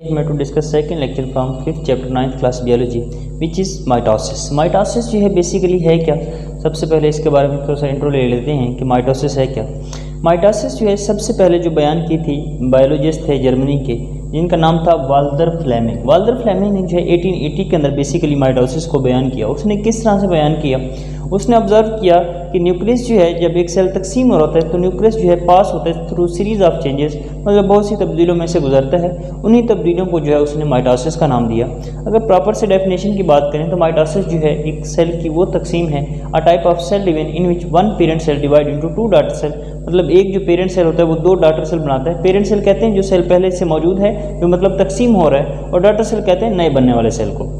मैं to discuss second lecture from 5th chapter 9th class biology which is mitosis. Mitosis जो है basically है क्या, सबसे पहले इसके बारे में थोड़ा सा इंट्रो ले लेते हैं कि माइटोसिस है क्या। माइटोसिस जो है सबसे पहले जो बयान की थी बायोलॉजिस्ट थे जर्मनी के, जिनका नाम था वाल्टर फ्लेमिंग। वाल्टर फ्लेमिंग ने जो है 1880 के अंदर बेसिकली माइटोसिस को बयान किया। उसने किस तरह से बयान किया, उसने ऑब्जर्व किया कि न्यूक्लियस जो है जब एक सेल तकसीम हो रहा है तो न्यूक्लियस जो है पास होता है थ्रू सीरीज ऑफ चेंजेस, मतलब बहुत सी तब्दीलियों में से गुजरता है। उन्हीं तब्दीलियों को जो है उसने माइटोसिस का नाम दिया। अगर प्रॉपर से डेफिनेशन की बात करें तो माइटोसिस जो है एक सेल की वो तकसीम है, a type of cell division in which one parent cell divide into two daughter cell, मतलब एक जो पेरेंट सेल होता है वो दो डॉटर सेल बनाता है। पेरेंट सेल कहते हैं जो सेल पहले से मौजूद है, जो मतलब तकसीम हो रहा है, और डॉटर सेल कहते हैं नए बनने वाले सेल को।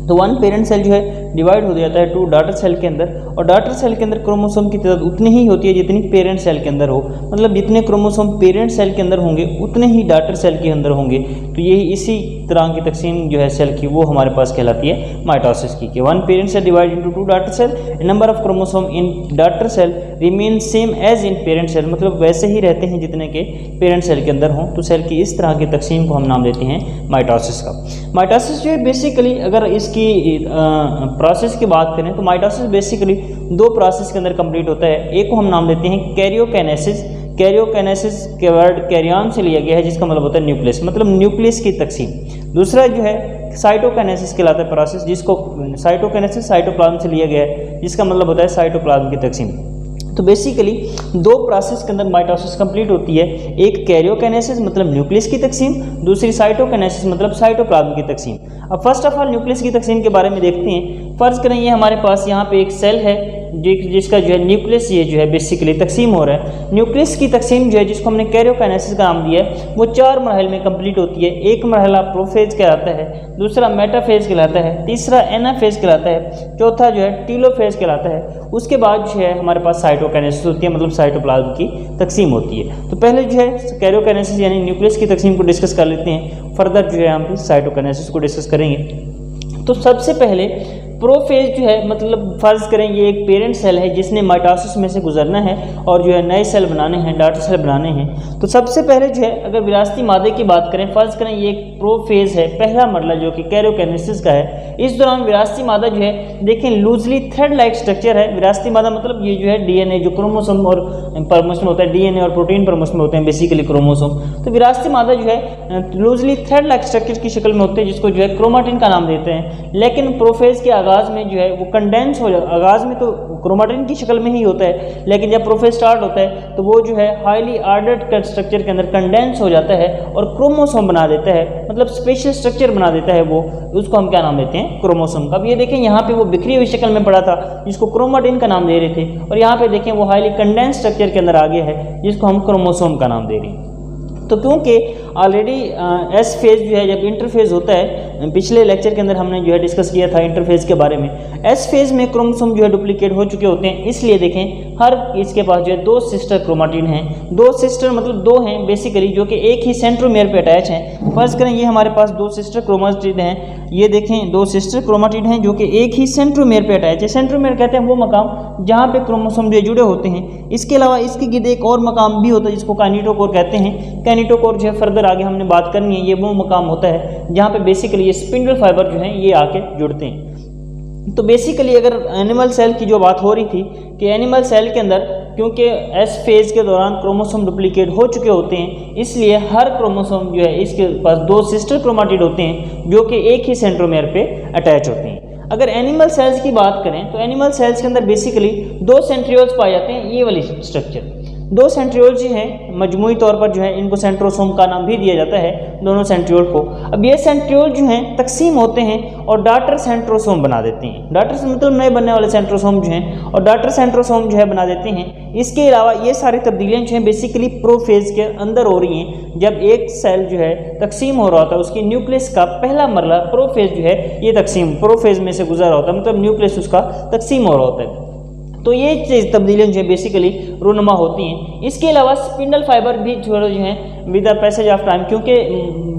तो वन पेरेंट सेल जो है डिवाइड हो जाता है टू डॉटर सेल के अंदर, और डॉटर सेल के अंदर क्रोमोसोम की तादाद उतनी ही होती है जितनी पेरेंट सेल के अंदर हो, मतलब जितने क्रोमोसोम पेरेंट सेल के अंदर होंगे उतने ही डॉटर सेल के अंदर होंगे। तो ये इसी तरह की तकसीम जो है सेल की वो हमारे पास कहलाती है माइटोसिस की, कि one parent cell divide into two daughter cell, number of chromosome in daughter cell remain same as in parent cell, मतलब वैसे ही रहते हैं जितने के पेरेंट सेल के अंदर हों। तो सेल की इस तरह की तकसीम को हम नाम देते हैं माइटोसिस का। माइटोसिस जो है बेसिकली अगर इसकी प्रोसेस की बात करें तो माइटोसिस बेसिकली दो प्रोसेस के अंदर कंप्लीट होता है। एक को हम नाम देते हैं कैरियोकाइनेसिस। कैरियोकाइनेसिस के वर्ड कैरियन से लिया गया है, जिसका मतलब होता है न्यूक्लियस, मतलब न्यूक्लियस की तकसीम। दूसरा जो है साइटोकाइनेसिस कहलाता है प्रोसेस, जिसको साइटोकाइनेसिस साइटोप्लाज्म से लिया गया है, जिसका मतलब होता है साइटोप्लाज्म की तकसीम। तो बेसिकली दो प्रोसेस के अंदर माइटोसिस कंप्लीट होती है, एक कैरियोकाइनेसिस मतलब न्यूक्लियस की तकसीम, दूसरी साइटोकाइनेसिस मतलब साइटोप्लाज्म की तकसीम। अब फर्स्ट ऑफ ऑल न्यूक्लियस की तकसीम के बारे में देखते हैं। फर्ज करें ये हमारे पास यहाँ पे एक सेल है जिसका जो है न्यूक्लियस ये जो है बेसिकली तकसीम हो रहा है। न्यूक्लियस की तकसीम जो है जिसको हमने कैरियोकाइनेसिस का नाम दिया है वो 4 मरहल में कंप्लीट होती है। एक मरहला प्रोफेज कहलाता है, दूसरा मेटाफेज कहलाता है, तीसरा एनाफेज कहलाता है, चौथा जो है टीलोफेज कहलाता है। उसके बाद जो है हमारे पास साइटोकाइनेसिस होती है, मतलब साइटोप्लाज्म की तकसीम होती है। तो पहले जो है कैरियोकाइनेसिस यानी न्यूक्लियस की तकसीम को डिस्कस कर लेते हैं, फर्दर जो है हम साइटोकाइनेसिस को डिस्कस करेंगे। तो सबसे पहले प्रोफेज जो है, मतलब फर्ज करें ये एक पेरेंट सेल है जिसने माइटोसिस में से गुजरना है और जो है नए सेल बनाने हैं, डॉटर सेल बनाने हैं। तो सबसे पहले जो है अगर विरासती मादे की बात करें, फर्ज करें ये एक प्रोफेज है, पहला मरला जो कि कैरियोकाइनेसिस का है। इस दौरान विरासती मादा जो है देखें लूजली थ्रेड लाइक स्ट्रक्चर है। विरासती मादा मतलब ये जो है डीएनए जो क्रोमोसोम और परमोसोम होता है, डीएनए और प्रोटीन परमोसोम होते हैं बेसिकली क्रोमोसोम। तो विरासती मादा जो है लूजली थ्रेड लाइक स्ट्रक्चर की शक्ल में होते हैं, जिसको जो है क्रोमाटिन का नाम देते हैं। लेकिन प्रोफेज के आगाज में जो है वो कंडेंस हो जाता है। आगाज में तो क्रोमाटिन की शक्ल में ही होता है, लेकिन जब प्रोफेज स्टार्ट होता है तो वो जो है हाईली आर्डर्ड स्ट्रक्चर के अंदर कंडेंस हो जाता है और क्रोमोसोम बना देता है, मतलब स्पेशल स्ट्रक्चर बना देता है वो, उसको हम क्या नाम देते हैं क्रोमोसोम का। अब ये देखें यहाँ पे वो बिखरी हुई शक्ल में पड़ा था जिसको क्रोमाटिन का नाम दे रहे थे, और यहाँ पे देखें वो हाईली कंडेंस स्ट्रक्चर के अंदर आ गया है जिसको हम क्रोमोसोम का नाम दे रहे हैं। तो क्योंकि ऑलरेडी एस फेज जो है जब इंटरफेज होता है, पिछले लेक्चर के अंदर हमने जो है डिस्कस किया था इंटरफेज के बारे में। एस फेज में क्रोमोसोम जो है डुप्लीकेट हो चुके होते हैं, इसलिए देखें हर इसके पास जो है 2 सिस्टर क्रोमाटिन हैं। 2 सिस्टर मतलब 2 हैं बेसिकली जो कि एक ही सेंट्रोमेयर पे अटैच हैं। फर्ज करें ये हमारे पास 2 सिस्टर क्रोमाटिन हैं, ये देखें 2 सिस्टर क्रोमाटिन हैं जो कि एक ही सेंट्रोमेयर पे अटैच है। सेंट्रोमेयर कहते हैं वो मकाम जहाँ पे क्रोमोसोम जो जुड़े होते हैं। इसके अलावा इसके गिर्द एक और मकाम भी होता है जिसको काइनेटोकोर कहते हैं। काइनेटोकोर जो है फर्दर आगे हमने बात करनी है, ये वो मकाम होता है जहाँ पे बेसिकली ये स्पिंडल फाइबर जो हैं ये आके जुड़ते हैं। तो बेसिकली अगर एनिमल सेल की जो बात हो रही थी कि एनिमल सेल के अंदर क्योंकि एस फेज के दौरान क्रोमोसोम डुप्लीकेट हो चुके होते हैं, इसलिए हर क्रोमोसोम जो है इसके पास 2 सिस्टर क्रोमाटिड होते हैं जो कि एक ही सेंट्रोमेयर पे अटैच होते हैं। अगर एनिमल सेल्स की बात करें तो एनिमल सेल्स के अंदर बेसिकली 2 सेंट्रियोल्स पाए जाते हैं, ये वाली स्ट्रक्चर 2 सेंट्रियोल जो हैं मजमूई तौर पर जो है इनको सेंट्रोसोम का नाम भी दिया जाता है, दोनों सेंट्रियोल को। अब ये सेंट्रियोल जो हैं तकसीम होते हैं और डॉटर सेंट्रोसोम बना देते हैं। डॉटर से मतलब नए बनने वाले सेंट्रोसोम जो हैं और डॉटर सेंट्रोसोम जो है बना देते हैं। इसके अलावा ये सारी तब्दीलियाँ जो हैं बेसिकली प्रोफेज के अंदर हो रही हैं। जब एक सेल जो है तकसीम हो रहा होता है उसकी न्यूक्लियस का पहला मरला प्रोफेज जो है ये तकसीम प्रोफेज में से गुजर रहा होता है, मतलब न्यूक्लियस उसका तकसीम हो रहा होता है। तो ये चीज़ तब्दीलियाँ जो है बेसिकली रूनुमा होती हैं। इसके अलावा स्पिंडल फाइबर भी जो है with the passage of time, क्योंकि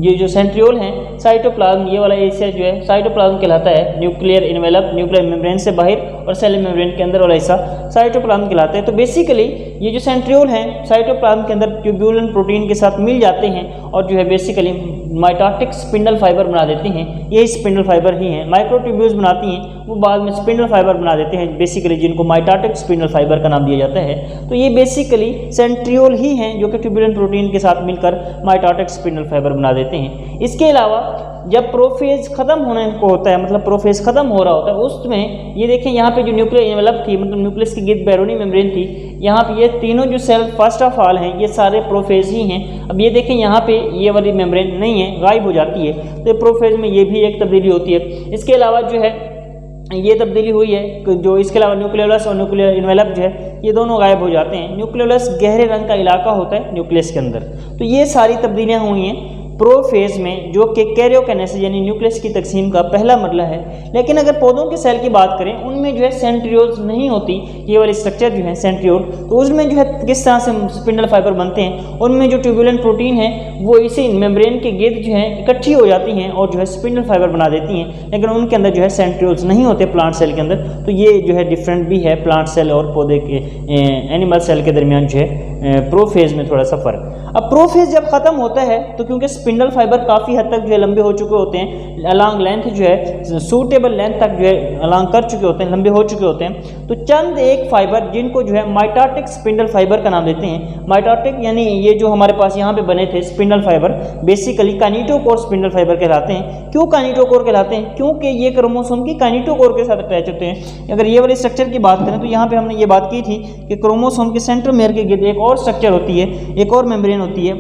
ये जो सेंट्रियोल हैं साइटोप्लाज्म, ये वाला एरिया जो है साइटोप्लाज्म कहलाता है, न्यूक्लियर इनवेलप न्यूक्लियर मेम्ब्रेन से बाहर और सेल मेम्ब्रेन के अंदर वाला हिस्सा साइटोप्लाज्म कहलाता है। तो बेसिकली ये जो सेंट्रियोल हैं साइटोप्लाज्म के अंदर ट्यूब्यूलन प्रोटीन के साथ मिल जाते हैं और जो है बेसिकली माइटोटिक स्पिंडल फाइबर बना देते हैं। यही स्पिंडल फाइबर ही हैं, माइक्रोट्यूब्यूल्स बनाती हैं, वो बाद में स्पिंडल फाइबर बना देते हैं बेसिकली, जिनको माइटोटिक स्पिंडल फाइबर का नाम दिया जाता है। तो ये बेसिकली सेंट्रियोल ही हैं जो कि ट्यूब्यूलन प्रोटीन के साथ मिलकर माइटोटिक स्पिंडल फाइबर बना देते हैं। इसके अलावा जब प्रोफेज खत्म होने को होता है, मतलब प्रोफेज खत्म हो रहा होता है, उसमें ये देखें यहाँ पे जो न्यूक्लियर एनवेलप थी, मतलब न्यूक्लियस की गिर्द बैरोनी मेम्ब्रेन थी, यहाँ पे ये तीनों जो सेल फर्स्ट ऑफ ऑल हैं ये सारे प्रोफेज ही हैं। अब ये देखें यहाँ पे ये वाली मेम्ब्रेन नहीं है, गायब हो जाती है, तो प्रोफेज में ये भी एक तब्दीली होती है। इसके अलावा जो है ये तब्दीली हुई है जो इसके अलावा न्यूक्लियोलस और न्यूक्लियर इनवेलप जो है ये दोनों गायब हो जाते हैं। न्यूक्लियोलस गहरे रंग का इलाका होता है न्यूक्लियस के अंदर। तो ये सारी तब्दीलियाँ हुई हैं प्रोफेज में, जो कि कैरियोकाइनेसिस यानी न्यूक्लियस की तकसीम का पहला मरला है। लेकिन अगर पौधों के सेल की बात करें, उनमें जो है सेंट्रियोल्स नहीं होती, ये वाली स्ट्रक्चर जो है सेंट्रियोल, तो उसमें जो है किस तरह से स्पिंडल फाइबर बनते हैं, उनमें जो ट्यूब्यूलन प्रोटीन है वो इसी मेम्ब्रेन के गिर्द जो है इकट्ठी हो जाती हैं और जो है स्पिंडल फाइबर बना देती हैं, लेकिन उनके अंदर जो है सेंट्रियोल्स नहीं होते प्लांट सेल के अंदर। तो ये जो है डिफरेंट भी है प्लांट सेल और पौधे के एनिमल सेल के दरमियान जो है प्रोफेज में थोड़ा सा फर्क। अब प्रोफेज जब खत्म होता है तो क्योंकि स्पिंडल फाइबर काफ़ी हद तक जो है लंबे हो चुके होते हैं, अलॉन्ग लेंथ जो है सूटेबल लेंथ तक जो है अलॉन्ग कर चुके होते हैं, लंबे हो चुके होते हैं, तो चंद एक फाइबर जिनको जो है माइटोटिक स्पिंडल फाइबर का नाम देते हैं। माइटोटिक यानी ये जो हमारे पास यहाँ पे बने थे spindle fibre basically kinetochore spindle fibre कहलाते हैं। क्यों काइनेटोकोर कहलाते हैं? क्योंकि ये क्रोमोसोम की काइनेटोकोर के साथ अटैच होते हैं। अगर ये वाले स्ट्रक्चर की बात करें तो यहाँ पे हमने ये बात की थी कि क्रोमोसोम के सेंट्रोमेयर के गिर्द एक और स्ट्रक्चर होती है, एक और मेम्ब्रेन होती है,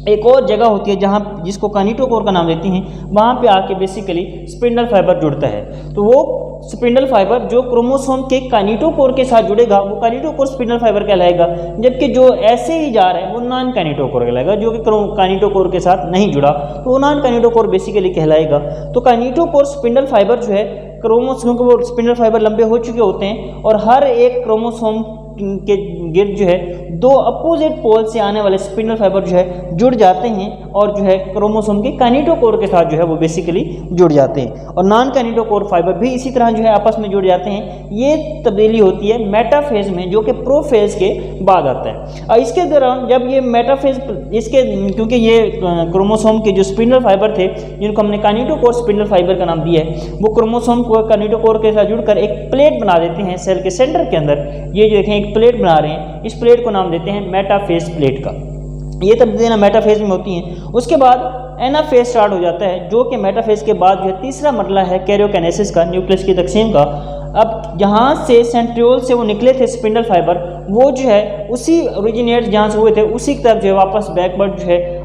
एक और जगह होती है जहाँ जिसको काइनेटोकोर का नाम देते हैं, वहाँ पे आके बेसिकली स्पिंडल फाइबर जुड़ता है। तो वो स्पिंडल फाइबर जो क्रोमोसोम के काइनेटोकोर के साथ जुड़ेगा वो काइनेटोकोर स्पिंडल फाइबर कहलाएगा, जबकि जो ऐसे ही जा रहा है वो नॉन काइनेटोकोर कहलाएगा, जो कि काइनेटोकोर के साथ नहीं जुड़ा तो वो नॉन काइनेटोकोर बेसिकली कहलाएगा। तो काइनेटोकोर स्पिंडल फाइबर जो है क्रोमोसोम के वो स्पिंडल फाइबर लंबे हो चुके होते हैं और हर एक क्रोमोसोम के गिर्द जो है दो अपोजिट पोल से आने वाले स्पिंडल फाइबर जो है जुड़ जाते हैं और जो है क्रोमोसोम के काइनेटोकोर के साथ जो है वो बेसिकली जुड़ जाते हैं, और नॉन काइनेटोकोर फाइबर भी इसी तरह जो है आपस में जुड़ जाते हैं। ये तब्दीली होती है मेटाफेज में, जो कि प्रोफेज के बाद आता है। और इसके दौरान जब ये मेटाफेज इसके क्योंकि ये क्रोमोसोम के जो स्पिंडल फाइबर थे जिनको हमने काइनेटोकोर स्पिंडल फाइबर का नाम दिया है, वो क्रोमोसोम को काइनेटोकोर के साथ जुड़कर एक प्लेट बना देते हैं सेल के सेंटर के अंदर। ये जो देखें प्लेट बना रहे हैं, इस प्लेट को नाम देते हैं मेटाफेज प्लेट का। ये तब्दीलियां मेटाफेज में होती हैं। उसके बाद एनाफेज स्टार्ट हो जाता है, जो कि मेटाफेज के बाद जो है तीसरा मरला है कैरियोकाइनेसिस का, न्यूक्लियस की तकसीम का। अब जहाँ से सेंट्रियोल से वो निकले थे स्पिंडल फाइबर, वो जो है उसी ओरिजिनेट जहाँ से हुए थे उसी की तरफ जो है वापस बैकवर्ड जो है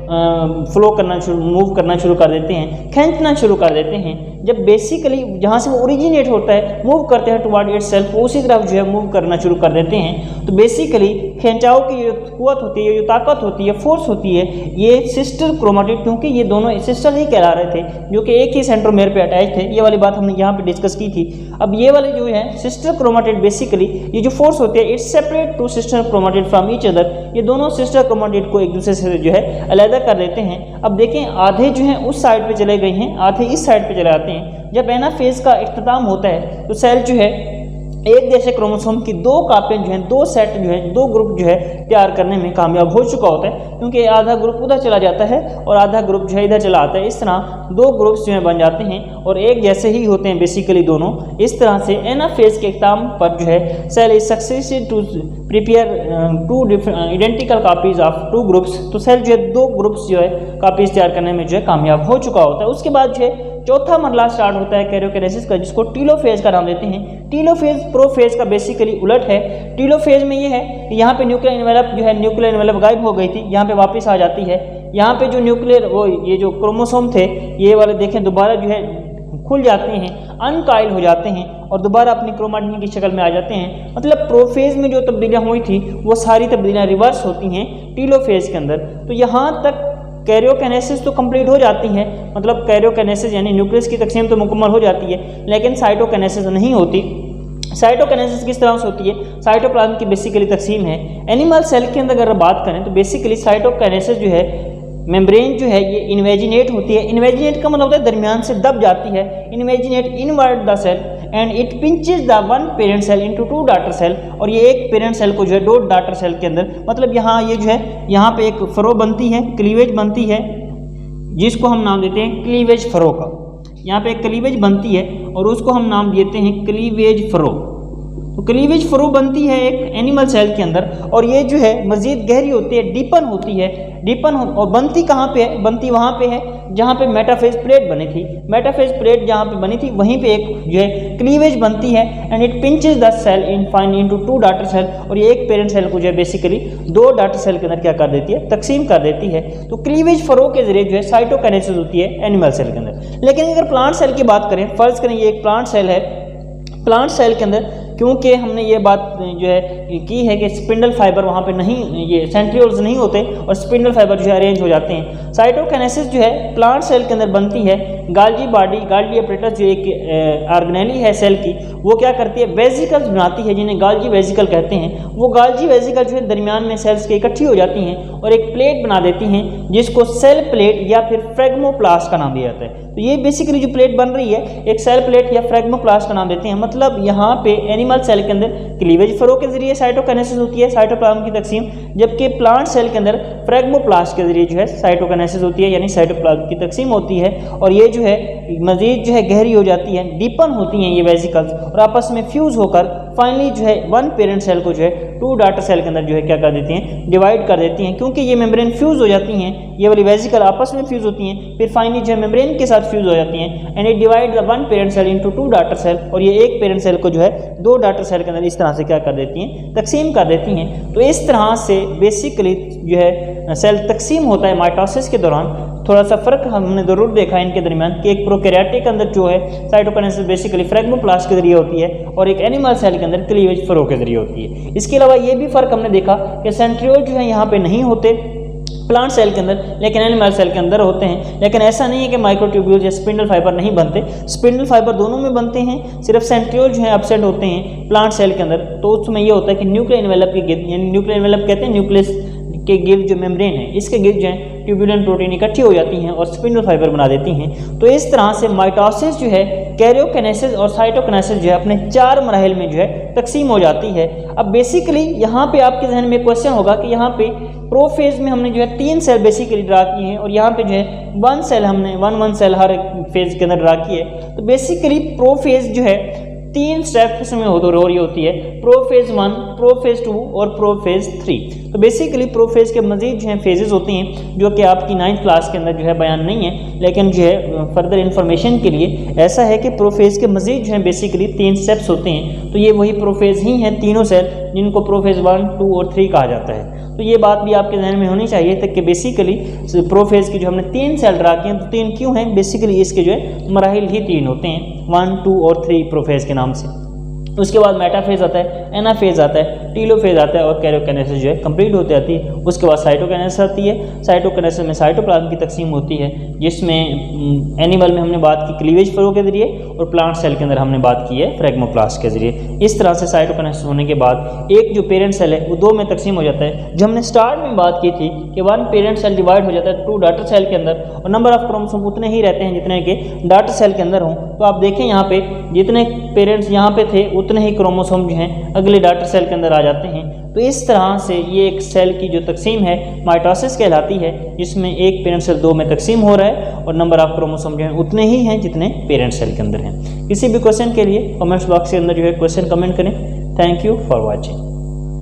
फ्लो करना मूव करना शुरू कर देते हैं, खींचना शुरू कर देते हैं। जब बेसिकली जहाँ से वो ओरिजिनेट होता है मूव करते हैं टुवर्ड इटसेल्फ, उसी तरफ जो है मूव करना शुरू कर देते हैं। तो बेसिकली खिंचाव की जो कुव्वत होती है, जो ताकत होती है, फोर्स होती है, ये सिस्टर क्रोमेटिड, क्योंकि ये दोनों सिस्टर ही कहला रहे थे जो कि एक ही सेंट्रोमेयर पे अटैच थे। ये वाली बात हमने यहाँ पे डिस्कस की थी। अब ये वाले जो है सिस्टर क्रोमेटिड बेसिकली ये जो फोर्स होती है it's separate two sister chromatid from each other. ये दोनों सिस्टर क्रोमेटिड को एक दूसरे से जो है अलग कर देते हैं। अब देखें आधे जो हैं उस साइड पे चले गए हैं, आधे इस साइड पे चले आते हैं। जब एनाफेज का इख्तिताम होता है तो सेल जो है एक जैसे क्रोमोसोम की दो कापियाँ जो हैं, दो सेट जो है, दो ग्रुप जो है तैयार करने में कामयाब हो चुका होता है, क्योंकि आधा ग्रुप उधर चला जाता है और आधा ग्रुप जो है इधर चला आता है। इस तरह दो ग्रुप्स जो है बन जाते हैं और एक जैसे ही होते हैं बेसिकली दोनों। इस तरह से एनाफेज के इख्तिताम पर जो है cell is successful to prepare two identical copies of two groups. तो सेल जो है दो ग्रुप्स जो है कॉपीज तैयार करने में जो है कामयाब हो चुका होता है। उसके बाद जो है चौथा मरला स्टार्ट होता है कैरियोकाइनेसिस का, जिसको टीलोफेज का नाम देते हैं। टीलोफेज प्रोफेज का बेसिकली उलट है। टीलोफेज में ये है कि यहाँ पे न्यूक्लियर एनवेलप जो है, न्यूक्लियर एनवेलप गायब हो गई थी, यहाँ पे वापस आ जाती है। यहाँ पे जो न्यूक्लियर वो ये जो क्रोमोसोम थे ये वाले देखें दोबारा जो है खुल जाते हैं, अनकाइल हो जाते हैं और दोबारा अपनी क्रोमैटिन की शक्ल में आ जाते हैं। मतलब प्रोफेज में जो तब्दीलियाँ हुई थी वो सारी तब्दीलियाँ रिवर्स होती हैं टीलोफेज के अंदर। तो यहाँ तक कैरियोकाइनेसिस तो कंप्लीट हो जाती है, मतलब कैरियोकाइनेसिस यानी न्यूक्लियस की तकसीम तो मुकम्मल हो जाती है, लेकिन साइटोकाइनेसिस नहीं होती। साइटोकाइनेसिस किस तरह से होती है, साइटोप्लाज्म की बेसिकली तकसीम है। एनिमल सेल के अंदर अगर बात करें तो बेसिकली साइटोकाइनेसिस जो है मेम्ब्रेन जो है ये इन्वेजिनेट होती है। इन्वेजिनेट का मतलब होता है दरमियान से दब जाती है। Invaginate inward the cell and it pinches the one parent cell into two daughter cell, और ये एक पेरेंट सेल को जो है दो डॉटर सेल के अंदर, मतलब यहाँ ये जो है यहाँ पे एक फरो बनती है, क्लीवेज बनती है, जिसको हम नाम देते हैं क्लीवेज फरो का। यहाँ पे एक क्लीवेज बनती है और उसको हम नाम देते हैं क्लीवेज फरो। तो क्लीवेज फरो बनती है एक एनिमल सेल के अंदर, और ये जो है मज़ीद गहरी होती है, डीपन होती है, और बनती कहाँ पे है, बनती वहाँ पे है जहाँ पे मेटाफेज प्लेट बनी थी। मेटाफेज प्लेट जहाँ पे बनी थी वहीं पे एक जो है क्लीवेज बनती है and it pinches the cell in fine into two daughter cell, और ये एक पेरेंट सेल को जो है बेसिकली दो डॉटर सेल के अंदर क्या कर देती है, तकसीम कर देती है। तो क्लीवेज फरो के जरिए जो है साइटोकाइनेसिस होती है एनिमल सेल के अंदर। लेकिन अगर प्लांट सेल की बात करें, फर्ज करें ये एक प्लांट सेल है, प्लांट सेल के अंदर क्योंकि हमने ये बात जो है की है कि स्पिंडल फाइबर वहाँ पे नहीं, ये सेंट्रियोल्स नहीं होते और स्पिंडल फाइबर जो है अरेंज हो जाते हैं। साइटोकाइनेसिस जो है प्लांट सेल के अंदर बनती है। गाल्जी बॉडी, गाल्जी अपरेटस जो एक ऑर्गेनेली है सेल की, वो क्या करती है, वेजिकल्स बनाती है जिन्हें गाल्जी वेजिकल कहते हैं। वो गाल्जी वेजिकल जो है दरमियान में सेल्स के इकट्ठी हो जाती हैं और एक प्लेट बना देती हैं जिसको सेल प्लेट या फिर फ्रेगमोप्लास्ट का नाम दिया जाता है। तो ये बेसिकली जो प्लेट बन रही है एक सेल प्लेट या फ्रेगमोप्लास्ट का नाम देते हैं। मतलब यहाँ पे एनिमल सेल के अंदर क्लीवेज फरो के जरिए साइटोकाइनेसिस होती है, साइटोप्लाज्म की तकसीम, जबकि प्लांट सेल के अंदर फ्रेगमोप्लास्ट के जरिए जो है साइटोकाइनेसिस होती है, यानी साइटोप्लाज्म की तकसीम होती है। और ये जो है मजीद जो है गहरी हो जाती है, डीपन होती हैं ये वेजिकल्स, और आपस में फ्यूज होकर फाइनली जो है वन पेरेंट सेल को जो है टू डॉटर सेल के अंदर जो है क्या कर देती हैं, डिवाइड कर देती हैं। क्योंकि ये मेम्ब्रेन फ्यूज हो जाती हैं, ये वाली वेजिकल आपस में फ्यूज होती हैं, फिर फाइनली जो है मेम्ब्रेन के साथ फ्यूज हो जाती हैं and it divide the one parent cell into two daughter cell, और ये एक पेरेंट सेल को जो है दो डॉटर सेल के अंदर इस तरह से क्या कर देती हैं, तकसीम कर देती हैं। तो इस तरह से बेसिकली जो है सेल तकसीम होता है माइटोसिस के दौरान। थोड़ा सा फर्क हमने जरूर देखा है इनके दरमियान कि एक प्रोकैरियोटिक के अंदर जो है साइटोकाइनेसिस बेसिकली फ्रेगमोप्लास्ट के जरिए होती है और एक एनिमल सेल के अंदर क्लीवेज फरो के जरिए होती है। इसके अलावा ये भी फर्क हमने देखा कि सेंट्रियोल जो है यहाँ पे नहीं होते प्लांट सेल के अंदर, लेकिन एनिमल सेल के अंदर होते हैं। लेकिन ऐसा नहीं है कि माइक्रोट्यूब्यूल या स्पिंडल फाइबर नहीं बनते, स्पिंडल फाइबर दोनों में बनते हैं, सिर्फ सेंट्रियोल जो है एब्सेंट होते हैं प्लांट सेल के अंदर। तो उसमें ये होता है कि न्यूक्लियर एनवेलप के गिर्द, यानी न्यूक्लियर एनवेलप कहते हैं न्यूक्लियस के गिर्द जो मेम्ब्रेन है इसके गिर्द जो है ट्यूबुलेंट प्रोटीन इकट्ठी हो जाती हैं और स्पिंडल फाइबर बना देती हैं। तो इस तरह से माइटोसिस जो है कैरियोकाइनेसिस और साइटोकाइनेसिस जो है अपने चार मराहिल में जो है तकसीम हो जाती है। अब बेसिकली यहाँ पे आपके जहन में क्वेश्चन होगा कि यहाँ पे प्रोफेज में हमने जो है 3 सेल बेसिकली ड्रा किए हैं और यहाँ पे जो है 1 सेल हमने 1 सेल हर फेज के अंदर ड्रा की है। तो बेसिकली प्रोफेज जो है 3 स्टेप्स में हो रही होती है, प्रोफेज 1, प्रोफेज 2 और प्रोफेज 3। तो बेसिकली प्रोफेज के मजीद जो है फेजेस होते हैं जो कि आपकी 9th क्लास के अंदर जो है बयान नहीं है, लेकिन जो है फर्दर इन्फॉर्मेशन के लिए ऐसा है कि प्रोफेज के मजीद जो है बेसिकली 3 स्टेप्स होते हैं। तो ये वही प्रोफेज ही हैं तीनों सेल जिनको प्रोफेज 1, 2 और 3 कहा जाता है। तो ये बात भी आपके जहन में होनी चाहिए तक कि बेसिकली प्रोफेज की जो हमने 3 सेल ड्रा किए हैं, तो 3 क्यों हैं, बेसिकली इसके जो है मराहिल ही 3 होते हैं, 1, 2 और 3 प्रोफेज के नाम से। उसके बाद मेटाफेज आता है, एनाफेज आता है, टीलोफेज आता है और कैरियोकाइनेसिस जो है कंप्लीट होती आती है। उसके बाद साइटोकाइनेसिस आती है। साइटोकाइनेसिस में साइटोप्लाज्म की तकसीम होती है जिसमें एनिमल में हमने बात की क्लीवेज फरो के जरिए और प्लांट सेल के अंदर हमने बात की है फ्रेगमोप्लास्ट के जरिए। इस तरह से साइटोकाइनेसिस होने के बाद एक जो पेरेंट सेल है वो 2 में तकसीम हो जाता है। जो हमने स्टार्ट में बात की थी कि 1 पेरेंट सेल डिवाइड हो जाता है 2 डॉटर सेल के अंदर और नंबर ऑफ क्रोमोसोम उतने ही रहते हैं जितने के डॉटर सेल के अंदर हों। तो आप देखें यहाँ पे जितने पेरेंट्स यहाँ पे थे उतने ही क्रोमोसोम जो हैं अगले डॉटर सेल के अंदर आ जाते हैं। तो इस तरह से ये एक सेल की जो तकसीम है माइटोसिस कहलाती है, जिसमें एक पेरेंट सेल 2 में तकसीम हो रहा है और नंबर ऑफ क्रोमोसोम जो है उतने ही हैं जितने पेरेंट सेल के अंदर हैं। किसी भी क्वेश्चन के लिए कमेंट्स बॉक्स के अंदर जो है क्वेश्चन कमेंट करें। Thank you for watching.